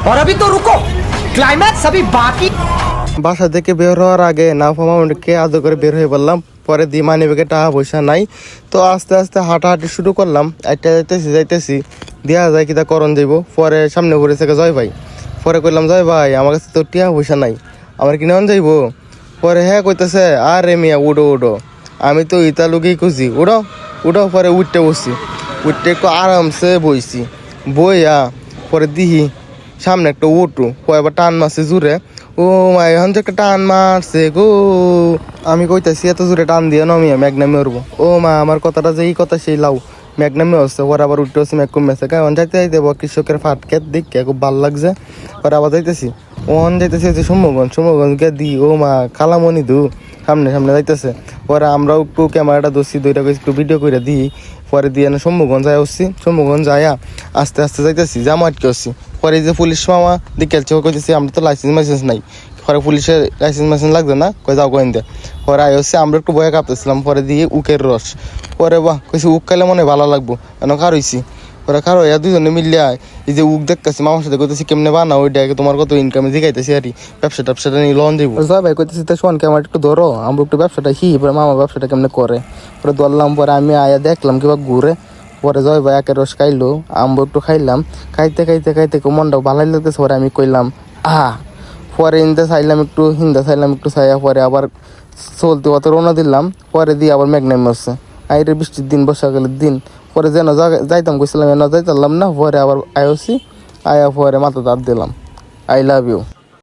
और अभी तो रुको, क्लाइमैक्स अभी बाकी। বাসা থেকে বের হওয়ার আগে নাফা মামুনিকে আদর করে বের হয়ে বললাম। পরে দিয়ে মানি ব্যাগে টাকা পয়সা নাই, তো আস্তে আস্তে হাঁটাহাঁটি শুরু করলাম। একটা যাইতেছি দেওয়া যায় কিতা করণ যাইব। পরে সামনে ঘুরে থেকে জয় ভাই, পরে কইলাম জয় ভাই আমার কাছে তো টিয়া পয়সা নাই, আমার কি নেওয়ান যাইব? পরে হ্যাঁ কইতেছে আরে মিয়া উডো উডো, আমি তো ইতা লুকিয়ে খুঁজি উডো উডো। পরে উঠতে বসছি, উঠতে একটু আরামসে বইছি, বইয়া পরে দিহি সামনে একটা উঠু, পরে আবার টান মারছে জুড়ে। ও মা এখন তো একটা টান মারছে গো। আমি কইতাছি এত জোরে টান দিয়ে নমিয়া ম্যাগ নামে উঠবো। ও মা আমার কথাটা যে এই কথা সেই লাউ ম্যাগ নামে হচ্ছে। ওরা আবার উঠতে হচ্ছে ম্যাগ কমেছে, কারণ যাইতে যাইতে কৃষকের ফাট খেত দেখে খুব ভালো লাগছে। ওরা আবার যাইতেছি ওন যাইতেছে হচ্ছে সুমগঞ্জ গে দি। ও মা কালামণি দু সামনে সামনে যাইতেছে। পরে আমরাও একটু ক্যামেরাটা ধরছি, দুইটা একটু ভিডিও করে দিই। পরে দিয়ে না সম্মুগঞ্জ যায় আসছি, সম্মুগঞ্জ যাইয়া আস্তে আস্তে যাইতেছি, জামা আটকে আসছি। পরে যে পুলিশ মামা দেখেছে কইতেছি আমরা তো লাইসেন্স নাই। পরে পুলিশের লাইসেন্স লাগবে না, কয়ে যাও কয়েন দেয়। পরে আই হচ্ছে আমরা একটু বয়ে কাঁপতেছিলাম। পরে দিয়ে উকের রস, পরে বাহ কইছি উক খাইলে মনে ভালো লাগবো, কেন খার হইছি। পরে খার হইয়া দুজনে মিলিয়ে এই যে উক দেখতেছি মামার সাথে কইতেছি কেমনে বানা ওইটা তোমার কত ইনকামে জিগাইতেছি আর ব্যবসাটা নিয়ে লোন দিব। জয় ভাই কইতেছি তো শোন আমার একটু ধরো, আমরা একটু ব্যবসাটা পরে মামা ব্যবসাটা কেমনে করে। পরে ধরলাম, পরে আমি আয়া দেখলাম কিবা ঘুরে। পরে জয় ভাই একের রস খাইলো, আমরা একটু খাইলাম। খাইতে খাইতে খাইতে মনটাও ভালোই লাগতেছে। পরে আমি কইলাম পরে হিন্দা চাইলাম একটু চাইয়া পরে আবার চলতে অত রওনা দিলাম। পরে দিয়ে আবার মেঘ নেমে আসছে, আইরে বৃষ্টির দিন বর্ষাকালের দিন। পরে যেন যাইতাম কইছিলাম এনে যাইতাম না। পরে আবার আয়া পরে মাথা দাঁত দিলাম। I love you.